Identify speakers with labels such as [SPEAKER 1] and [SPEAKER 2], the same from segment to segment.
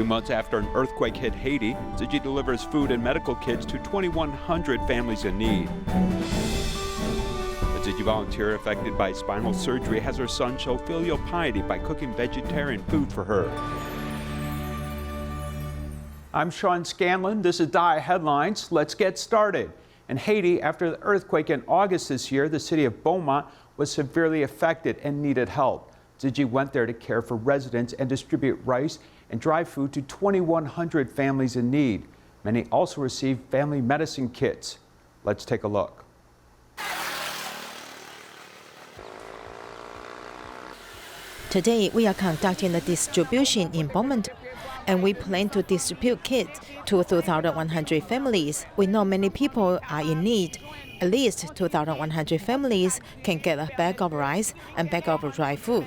[SPEAKER 1] 2 months after an earthquake hit Haiti, Tzu Chi delivers food and medical kits to 2,100 families in need. A Tzu Chi volunteer affected by spinal surgery has her son show filial piety by cooking vegetarian food for her. I'm Sean Scanlon. This is DI Headlines. Let's get started. In Haiti, after the earthquake in August this year, the city of Beaumont was severely affected and needed help. Tzu Chi went there to care for residents and distribute rice and dry food to 2,100 families in need. Many also received family medicine kits. Let's take a look.
[SPEAKER 2] Today, we are conducting the distribution in Beaumont, and we plan to distribute kits to 2,100 families. We know many people are in need. At least 2,100 families can get a bag of rice and bag of dry food,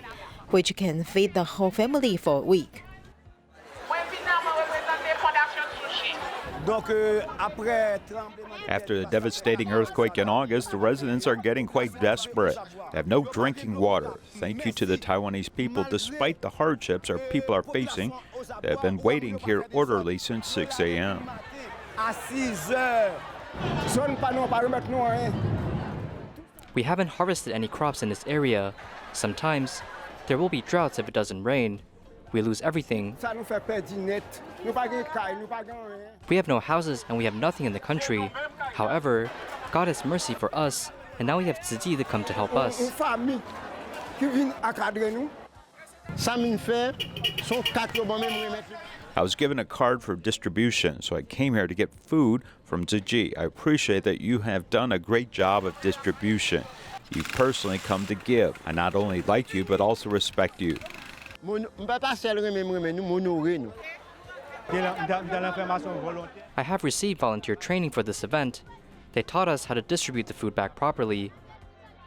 [SPEAKER 2] which can feed the whole family for a week.
[SPEAKER 1] After the devastating earthquake in August, the residents are getting quite desperate. They have no drinking water. Thank you to the Taiwanese people. Despite the hardships our people are facing, they have been waiting here orderly since 6 a.m.
[SPEAKER 3] We haven't harvested any crops in this area. Sometimes there will be droughts if it doesn't rain. We lose everything. We have no houses and we have nothing in the country. However, God has mercy for us, and now we have Tzu Chi to come to help us.
[SPEAKER 1] I was given a card for distribution, so I came here to get food from Tzu Chi. I appreciate that you have done a great job of distribution. You personally come to give. I not only like you, but also respect you.
[SPEAKER 3] I have received volunteer training for this event. They taught us how to distribute the food back properly.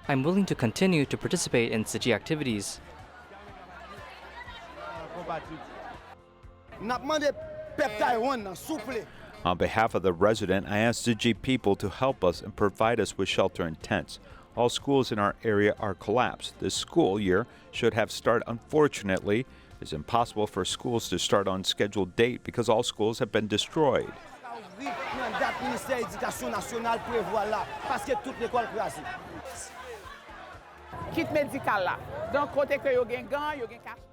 [SPEAKER 3] I'm willing to continue to participate in Tzu Chi activities.
[SPEAKER 1] On behalf of the resident, I asked Tzu Chi people to help us and provide us with shelter and tents. All schools in our area are collapsed. This school year should have started. Unfortunately, it's impossible for schools to start on scheduled date because all schools have been destroyed.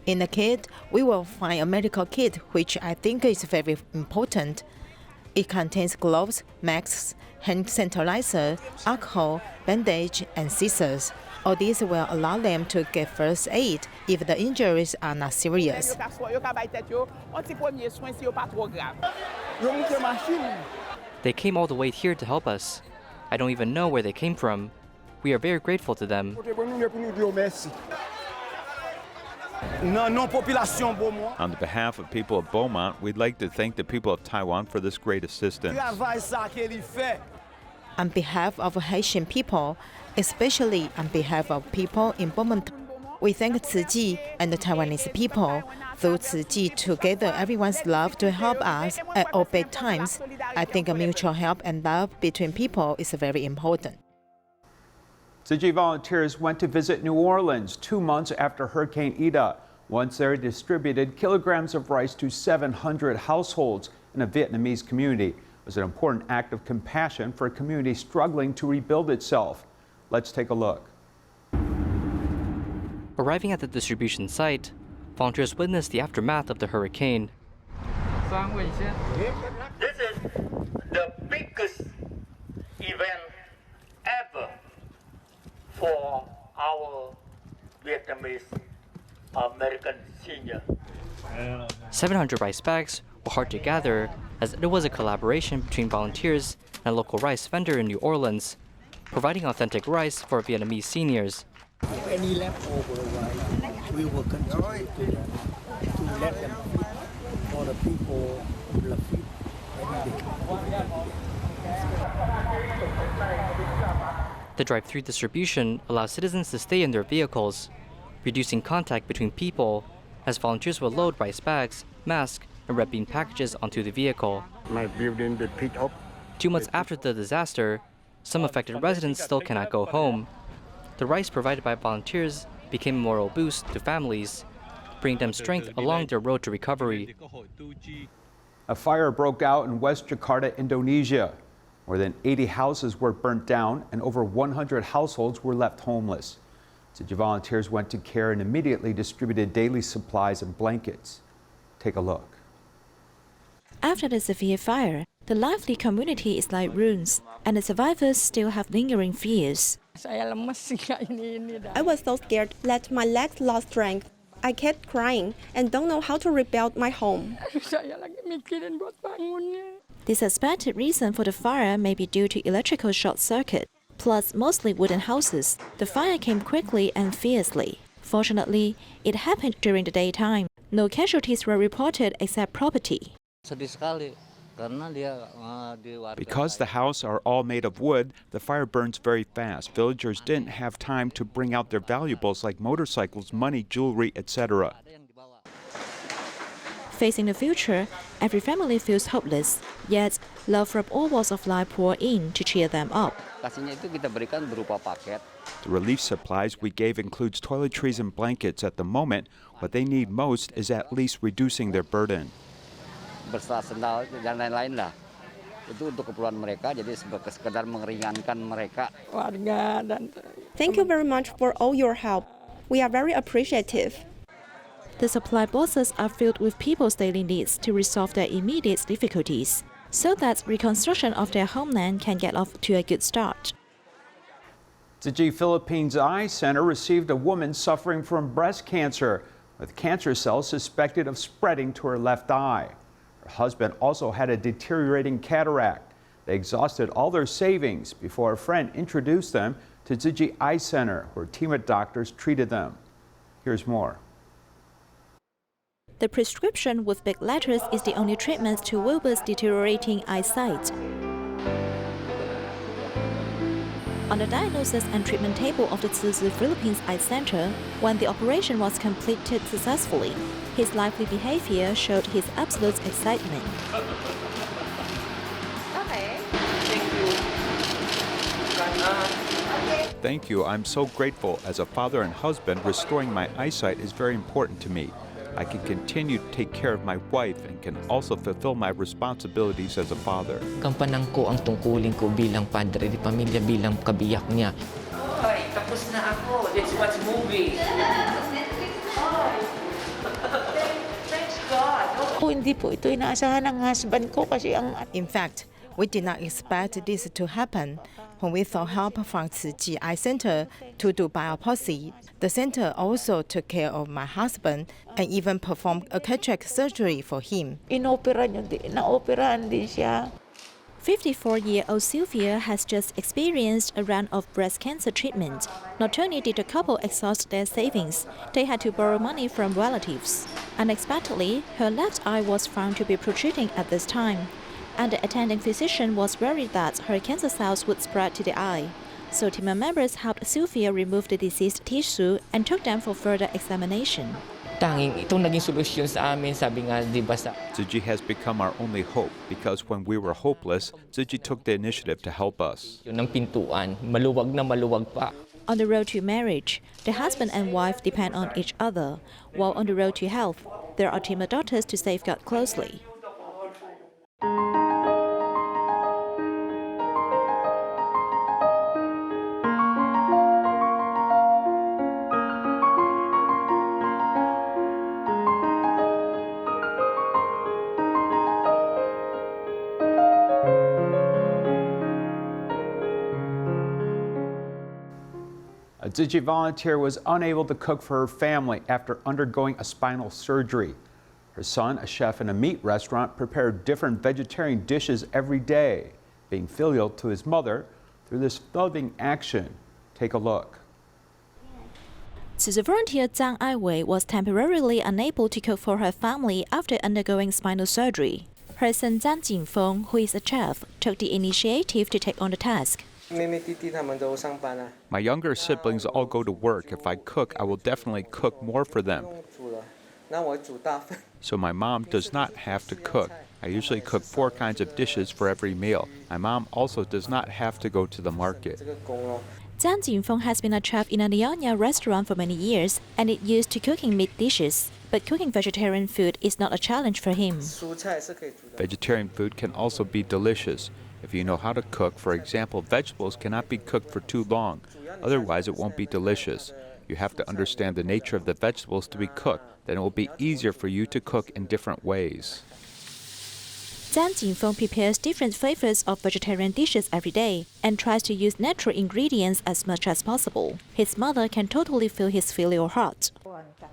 [SPEAKER 2] In the kit, we will find a medical kit, which I think is very important. It contains gloves, masks, hand sanitizer, alcohol, bandage, and scissors. All these will allow them to get first aid if the injuries are not serious.
[SPEAKER 3] They came all the way here to help us. I don't even know where they came from. We are very grateful to them.
[SPEAKER 1] On the behalf of people of Beaumont, we'd like to thank the people of Taiwan for this great assistance.
[SPEAKER 2] On behalf of Haitian people, especially on behalf of people in Beaumont, we thank Tzu Chi and the Taiwanese people. Through Tzu Chi, together everyone's love to help us at all bad times. I think a mutual help and love between people is very important.
[SPEAKER 1] Tzu Chi volunteers went to visit New Orleans 2 months after Hurricane Ida. Once there, distributed kilograms of rice to 700 households in a Vietnamese community. It was an important act of compassion for a community struggling to rebuild itself. Let's take a look.
[SPEAKER 3] Arriving at the distribution site, volunteers witnessed the aftermath of the hurricane.
[SPEAKER 4] This is the biggest event ever for our Vietnamese American senior.
[SPEAKER 3] 700 rice bags were hard to gather, as it was a collaboration between volunteers and a local rice vendor in New Orleans, providing authentic rice for Vietnamese seniors.
[SPEAKER 5] Any leftover rice, we will continue to let them feed for the people of Lafitte every day.
[SPEAKER 3] The drive-through distribution allows citizens to stay in their vehicles, reducing contact between people, as volunteers will load rice bags, masks, and red bean packages onto the vehicle.
[SPEAKER 6] My building be picked up.
[SPEAKER 3] 2 months after the disaster, some affected residents still cannot go home. The rice provided by volunteers became a moral boost to families. bringing them strength along their road to recovery.
[SPEAKER 1] A fire broke out in West Jakarta, Indonesia. More than 80 houses were burnt down and over 100 households were left homeless. Tzu Chi volunteers went to care and immediately distributed daily supplies and blankets. Take a look.
[SPEAKER 7] After the severe fire, the lively community is like ruins, and the survivors still have lingering fears.
[SPEAKER 8] I was so scared that my legs lost strength. I kept crying and don't know how to rebuild my home.
[SPEAKER 7] The suspected reason for the fire may be due to electrical short circuit. Plus mostly wooden houses, the fire came quickly and fiercely. Fortunately, it happened during the daytime. No casualties were reported except property.
[SPEAKER 1] Because the houses are all made of wood, the fire burns very fast. Villagers didn't have time to bring out their valuables like motorcycles, money, jewelry, etc.
[SPEAKER 7] Facing the future, every family feels hopeless. Yet, love from all walks of life pour in to cheer them up.
[SPEAKER 1] The relief supplies we gave includes toiletries and blankets at the moment. What they need most is at least reducing their burden.
[SPEAKER 8] Thank you very much for all your help. We are very appreciative.
[SPEAKER 7] The supply boxes are filled with people's daily needs to resolve their immediate difficulties, so that reconstruction of their homeland can get off to a good start.
[SPEAKER 1] Tzu Chi Philippines Eye Center received a woman suffering from breast cancer with cancer cells suspected of spreading to her left eye. Her husband also had a deteriorating cataract. They exhausted all their savings before a friend introduced them to Tzu Chi Eye Center, where a team of doctors treated them. Here's more.
[SPEAKER 7] The prescription with big letters is the only treatment to Wilbur's deteriorating eyesight. On the diagnosis and treatment table of the Tzu Chi Philippines Eye Center, when the operation was completed successfully, his lively behavior showed his absolute excitement.
[SPEAKER 1] Thank you. I'm so grateful. As a father and husband, restoring my eyesight is very important to me. I can continue to take care of my wife and can also fulfill my responsibilities as a father.
[SPEAKER 9] Kampanang ko ang tungkulin ko bilang padre di pamilya, bilang kabiyak niya.
[SPEAKER 4] Hoy, tapos na ako. Let's watch movie. Thanks God.
[SPEAKER 10] Hindi po ito inaasahan ng husband ko kasi ang...
[SPEAKER 2] In fact, we did not expect this to happen. When we sought help from Tzu Chi Eye Center to do biopsy, the center also took care of my husband and even performed a cataract surgery for him.
[SPEAKER 10] Naoperahan din siya.
[SPEAKER 7] 54-year-old Sylvia has just experienced a round of breast cancer treatment. Not only did the couple exhaust their savings, they had to borrow money from relatives. Unexpectedly, her left eye was found to be protruding at this time, and the attending physician was worried that her cancer cells would spread to the eye. So team members helped Sylvia remove the diseased tissue and took them for further examination.
[SPEAKER 9] Tanging itong naging solusyon sa amin, sabi nga, di ba sa...
[SPEAKER 1] Tzu Chi has become our only hope because when we were hopeless, Tzu Chi took the initiative to help us.
[SPEAKER 9] Yun ang pintuan, maluwag na maluwag pa.
[SPEAKER 7] On the road to marriage, the husband and wife depend on each other, while on the road to health, there are team of doctors to safeguard closely.
[SPEAKER 1] A Tzu Chi volunteer was unable to cook for her family after undergoing a spinal surgery. Her son, a chef in a meat restaurant, prepared different vegetarian dishes every day, being filial to his mother through this loving action. Take a look.
[SPEAKER 7] Tzu Chi volunteer Zhang Aiwei was temporarily unable to cook for her family after undergoing spinal surgery. Her son Zhang Jingfeng, who is a chef, took the initiative to take on the task.
[SPEAKER 1] My younger siblings all go to work. If I cook, I will definitely cook more for them. So my mom does not have to cook. I usually cook 4 kinds of dishes for every meal. My mom also does not have to go to the market.
[SPEAKER 7] Zhang Jinfeng has been a chef in a Lianya restaurant for many years and is used to cooking meat dishes. But cooking vegetarian food is not a challenge for him.
[SPEAKER 1] Vegetarian food can also be delicious. If you know how to cook, for example, vegetables cannot be cooked for too long. Otherwise, it won't be delicious. You have to understand the nature of the vegetables to be cooked. Then it will be easier for you to cook in different ways.
[SPEAKER 7] Zhang Jinfeng prepares different flavors of vegetarian dishes every day and tries to use natural ingredients as much as possible. His mother can totally feel his filial heart.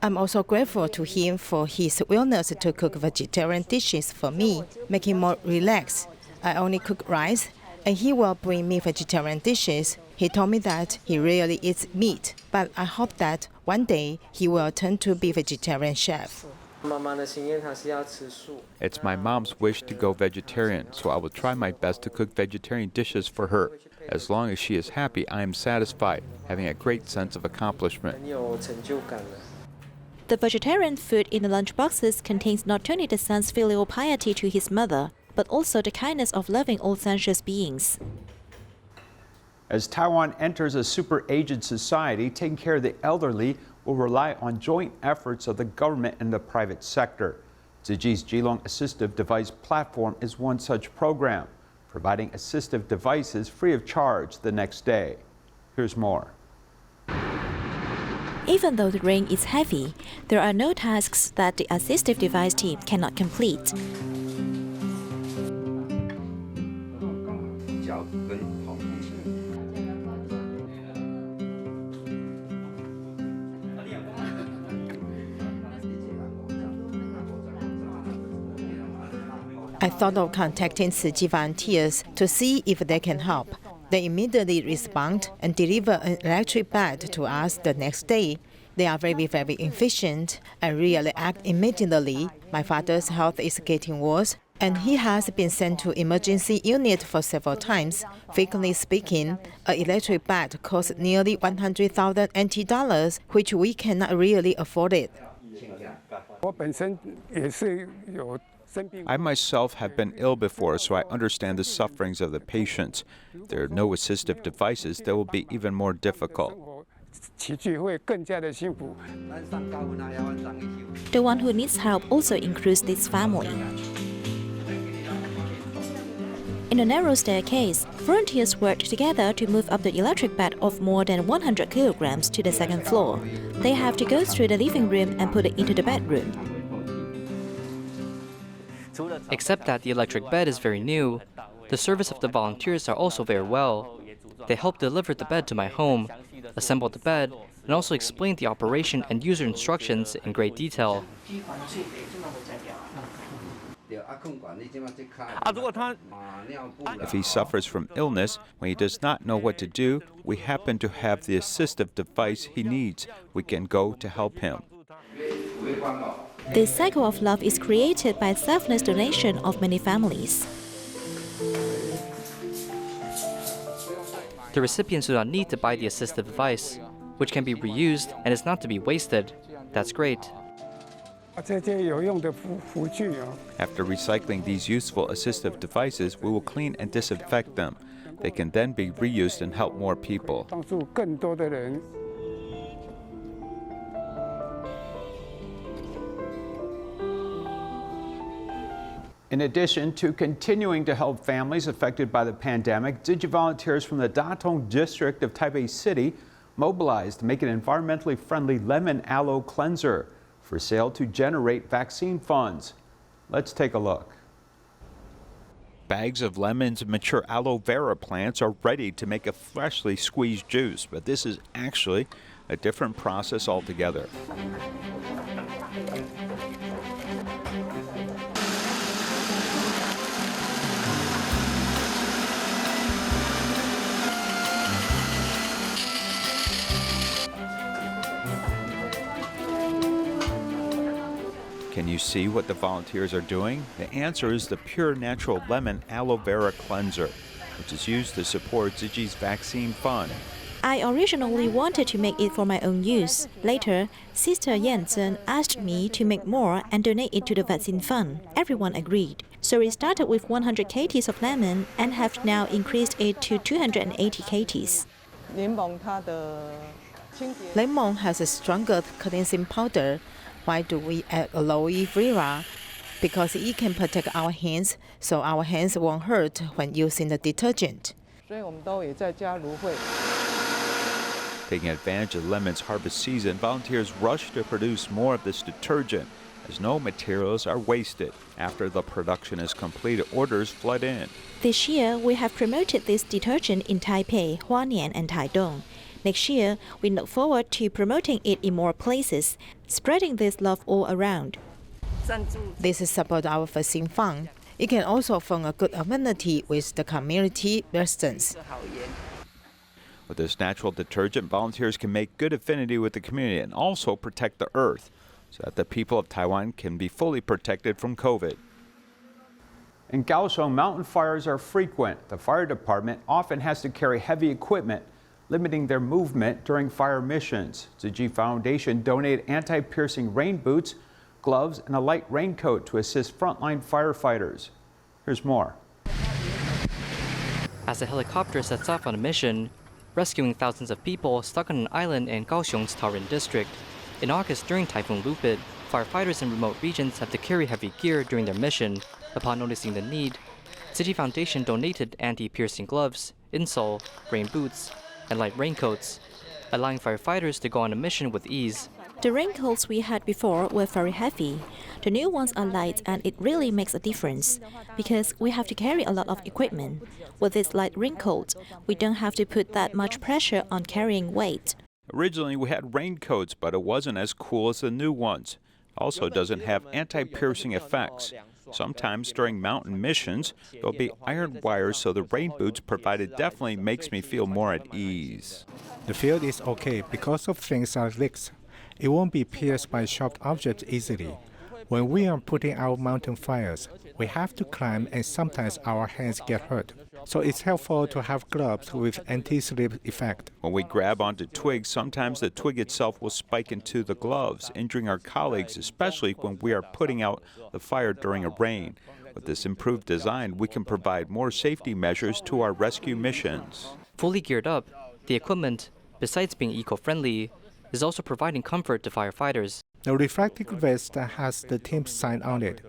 [SPEAKER 2] I'm also grateful to him for his willingness to cook vegetarian dishes for me, making more relaxed. I only cook rice, and he will bring me vegetarian dishes. He told me that he rarely eats meat, but I hope that one day he will turn to be vegetarian chef.
[SPEAKER 1] It's my mom's wish to go vegetarian, so I will try my best to cook vegetarian dishes for her. As long as she is happy, I am satisfied, having a great sense of accomplishment.
[SPEAKER 7] The vegetarian food in the lunchboxes contains not only the son's filial piety to his mother, but also the kindness of loving all sentient beings.
[SPEAKER 1] As Taiwan enters a super-aged society, taking care of the elderly will rely on joint efforts of the government and the private sector. Tzu Chi's Geelong Assistive Device Platform is one such program, providing assistive devices free of charge the next day. Here's more.
[SPEAKER 7] Even though the rain is heavy, there are no tasks that the assistive device team cannot complete.
[SPEAKER 2] I thought of contacting Tzu Chi volunteers to see if they can help. They immediately respond and deliver an electric bed to us the next day. They are very efficient and really act immediately. My father's health is getting worse, and he has been sent to emergency unit for several times. Frequently speaking, an electric bed costs nearly 100,000 NT dollars, which we cannot really afford it.
[SPEAKER 1] I myself have been ill before, so I understand the sufferings of the patients. If there are no assistive devices, that will be even more difficult.
[SPEAKER 7] The one who needs help also includes this family. In a narrow staircase, volunteers worked together to move up the electric bed of more than 100 kilograms to the second floor. They have to go through the living room and put it into the bedroom.
[SPEAKER 3] Except that the electric bed is very new, the service of the volunteers are also very well. They help deliver the bed to my home, assemble the bed, and also explain the operation and user instructions in great detail.
[SPEAKER 1] If he suffers from illness, when he does not know what to do, we happen to have the assistive device he needs. We can go to help him.
[SPEAKER 7] This cycle of love is created by selfless donation of many families.
[SPEAKER 3] The recipients do not need to buy the assistive device, which can be reused and is not to be wasted. That's great.
[SPEAKER 1] After recycling these useful assistive devices, we will clean and disinfect them. They can then be reused and help more people. In addition to continuing to help families affected by the pandemic, Tzu Chi volunteers from the Datong district of Taipei City mobilized to make an environmentally friendly lemon aloe cleanser for sale to generate vaccine funds. Let's take a look. Bags of lemons and mature aloe vera plants are ready to make a freshly squeezed juice, but this is actually a different process altogether. Can you see what the volunteers are doing? The answer is the pure natural lemon aloe vera cleanser, which is used to support Tzu Chi's vaccine fund.
[SPEAKER 7] I originally wanted to make it for my own use. Later, Sister Yan Zhen asked me to make more and donate it to the vaccine fund. Everyone agreed. So we started with 100 kts of lemon and have now increased it to 280 kts.
[SPEAKER 2] Lemon has a stronger cleansing powder. Why do we add aloe vera? Because it can protect our hands, so our hands won't hurt when using the detergent.
[SPEAKER 1] Taking advantage of lemon's harvest season, volunteers rush to produce more of this detergent, as no materials are wasted. After the production is completed, orders flood in.
[SPEAKER 7] This year, we have promoted this detergent in Taipei, Hualien, and Taitung. Next year, we look forward to promoting it in more places, spreading this love all around.
[SPEAKER 2] This is about our vaccine fund. It can also form a good affinity with the community residents.
[SPEAKER 1] With this natural detergent, volunteers can make good affinity with the community and also protect the earth, so that the people of Taiwan can be fully protected from COVID. In Kaohsiung, mountain fires are frequent. The fire department often has to carry heavy equipment, limiting their movement during fire missions. Tzu Chi Foundation donated anti-piercing rain boots, gloves, and a light raincoat to assist frontline firefighters. Here's more.
[SPEAKER 3] As a helicopter sets off on a mission, rescuing thousands of people stuck on an island in Kaohsiung's Taoren district. In August, during Typhoon Lupit, firefighters in remote regions have to carry heavy gear during their mission. Upon noticing the need, Tzu Chi Foundation donated anti-piercing gloves, insole, rain boots, and light raincoats, allowing firefighters to go on a mission with ease.
[SPEAKER 7] The raincoats we had before were very heavy. The new ones are light, and it really makes a difference because we have to carry a lot of equipment. With this light raincoat, we don't have to put that much pressure on carrying weight.
[SPEAKER 1] Originally, we had raincoats, but it wasn't as cool as the new ones. Also doesn't have anti-piercing effects. Sometimes during mountain missions, there'll be iron wires, so the rain boots provided definitely makes me feel more at ease.
[SPEAKER 11] The field is okay because of things like this. It won't be pierced by sharp objects easily. When we are putting out mountain fires, we have to climb and sometimes our hands get hurt. So it's helpful to have gloves with anti-slip effect.
[SPEAKER 1] When we grab onto twigs, sometimes the twig itself will spike into the gloves, injuring our colleagues, especially when we are putting out the fire during a rain. With this improved design, we can provide more safety measures to our rescue missions.
[SPEAKER 3] Fully geared up, the equipment, besides being eco-friendly, is also providing comfort to firefighters.
[SPEAKER 11] The reflective vest has the team's sign on it.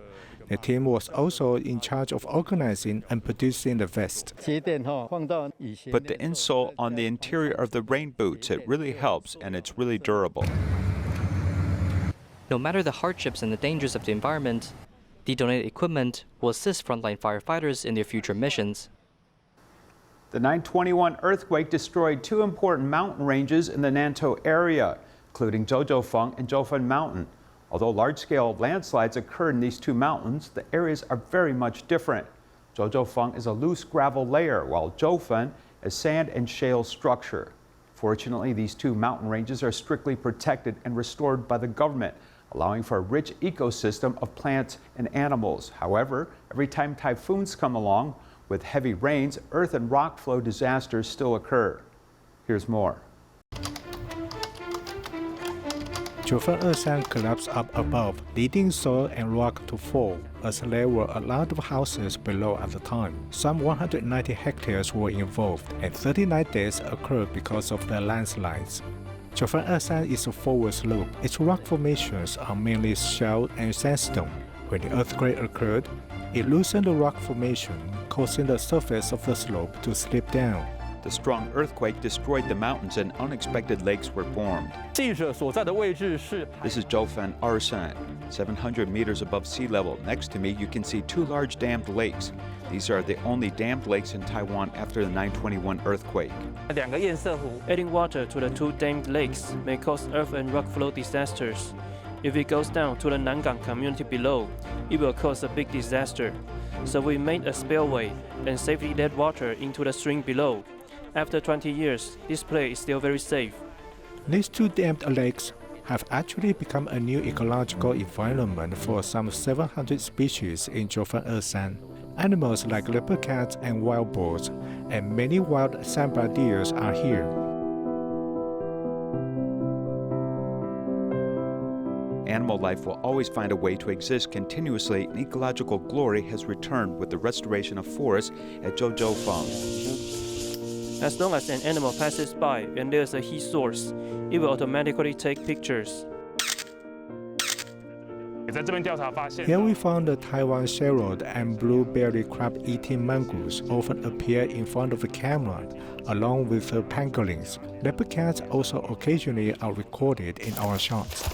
[SPEAKER 11] The team was also in charge of organizing and producing the vest.
[SPEAKER 1] Put the insole on the interior of the rain boots. It really helps, and it's really durable.
[SPEAKER 3] No matter the hardships and the dangers of the environment, the donated equipment will assist frontline firefighters in their future missions.
[SPEAKER 1] The 9/21 earthquake destroyed two important mountain ranges in the Nantou area, including Zhouzhoufeng and Zhoufeng Mountain. Although large-scale landslides occurred in these two mountains, the areas are very much different. Zhouzhoufeng is a loose gravel layer, while Zhoufeng is sand and shale structure. Fortunately, these two mountain ranges are strictly protected and restored by the government, allowing for a rich ecosystem of plants and animals. However, every time typhoons come along, with heavy rains, earth and rock flow disasters still occur. Here's more.
[SPEAKER 11] Zhoufeng collapsed up above, leading soil and rock to fall, as there were a lot of houses below at the time. Some 190 hectares were involved, and 39 deaths occurred because of the landslides. Zhoufeng is a forward slope. Its rock formations are mainly shale and sandstone. When the earthquake occurred, it loosened the rock formation, causing the surface of the slope to slip down.
[SPEAKER 1] The strong earthquake destroyed the mountains and unexpected lakes were formed. This is Zhoufeng Arsan, 700 meters above sea level. Next to me, you can see two large dammed lakes. These are the only dammed lakes in Taiwan after the 9/21 earthquake.
[SPEAKER 12] Adding water to the two dammed lakes may cause earth and rock flow disasters. If it goes down to the Nangang community below, it will cause a big disaster. So we made a spillway and safely let water into the stream below. After 20 years, this place is still very safe.
[SPEAKER 11] These two dammed lakes have actually become a new ecological environment for some 700 species in Zhoufeng. Animals like leopard cats and wild boars, and many wild sambar deers are here.
[SPEAKER 1] Animal life will always find a way to exist continuously, and ecological glory has returned with the restoration of forests at Zhouzhoufeng.
[SPEAKER 12] As long as an animal passes by and there's a heat source, it will automatically take pictures.
[SPEAKER 11] Here we found the Taiwan sherrod and blueberry crab-eating mongoose often appear in front of the camera, along with the pangolins. Leopard cats also occasionally are recorded in our shots.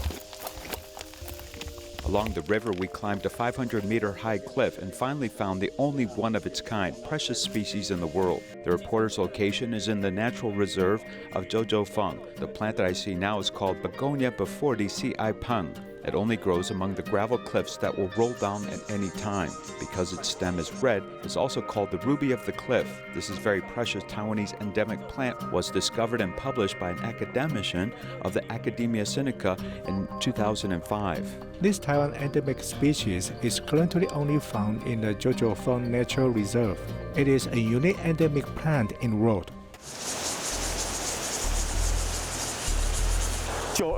[SPEAKER 1] Along the river, we climbed a 500-meter-high cliff and finally found the only one of its kind, precious species in the world. The reporter's location is in the natural reserve of Jojo Feng. The plant that I see now is called Begonia befordi ci peng. It only grows among the gravel cliffs that will roll down at any time. Because its stem is red, it's also called the ruby of the cliff. This is very precious Taiwanese endemic plant was discovered and published by an academician of the Academia Sinica in 2005.
[SPEAKER 11] This Taiwan endemic species is currently only found in the Jojo Feng Natural Reserve. It is a unique endemic plant in the world.
[SPEAKER 1] In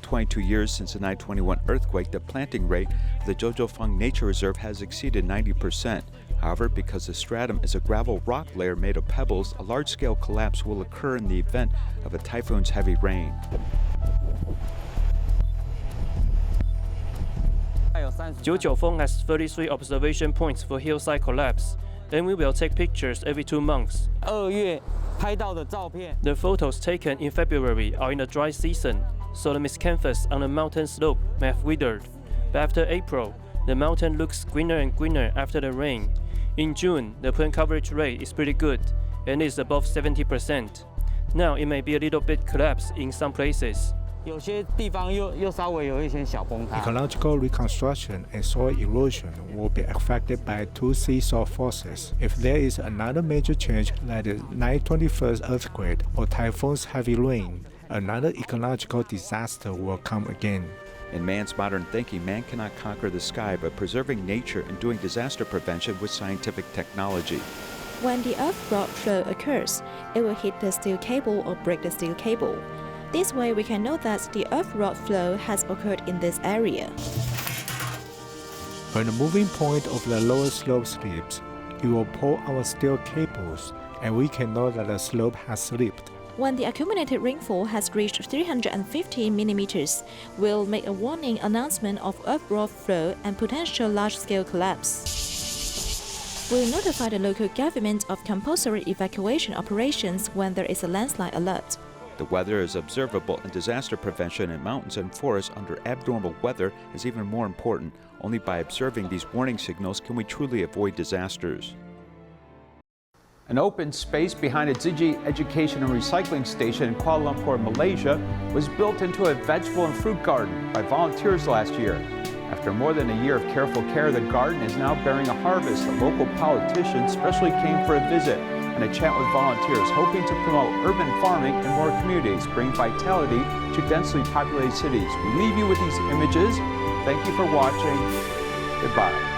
[SPEAKER 1] 22 years since the 9/21 earthquake, the planting rate of the Jojo Feng Nature Reserve has exceeded 90%. However, because the stratum is a gravel rock layer made of pebbles, a large-scale collapse will occur in the event of a typhoon's heavy rain.
[SPEAKER 12] Jojo Feng has 33 observation points for hillside collapse, and we will take pictures every 2 months. The photos taken in February are in the dry season, so the miscanthus on the mountain slope may have withered. But after April, the mountain looks greener and greener after the rain. In June, the plant coverage rate is pretty good, and is above 70%. Now it may be a little bit collapsed in some places.
[SPEAKER 11] Ecological reconstruction and soil erosion will be affected by two seesaw forces. If there is another major change like the 9/21 earthquake or typhoon's heavy rain, another ecological disaster will come again.
[SPEAKER 1] In man's modern thinking, man cannot conquer the sky, but preserving nature and doing disaster prevention with scientific technology.
[SPEAKER 7] When the earth-rod flow occurs, it will hit the steel cable or break the steel cable. This way we can know that the earth-rod flow has occurred in this area.
[SPEAKER 11] When the moving point of the lower slope slips, it will pull our steel cables, and we can know that the slope has slipped.
[SPEAKER 7] When the accumulated rainfall has reached 350 millimeters, we'll make a warning announcement of earth-rod flow and potential large-scale collapse. We'll notify the local government of compulsory evacuation operations when there is a landslide alert.
[SPEAKER 1] The weather is observable, and disaster prevention in mountains and forests under abnormal weather is even more important. Only by observing these warning signals can we truly avoid disasters. An open space behind a Tzu Chi education and recycling station in Kuala Lumpur, Malaysia, was built into a vegetable and fruit garden by volunteers last year. After more than a year of careful care, the garden is now bearing a harvest. A local politician specially came for a visit and a chat with volunteers, hoping to promote urban farming in more communities, bring vitality to densely populated cities. We leave you with these images. Thank you for watching. Goodbye.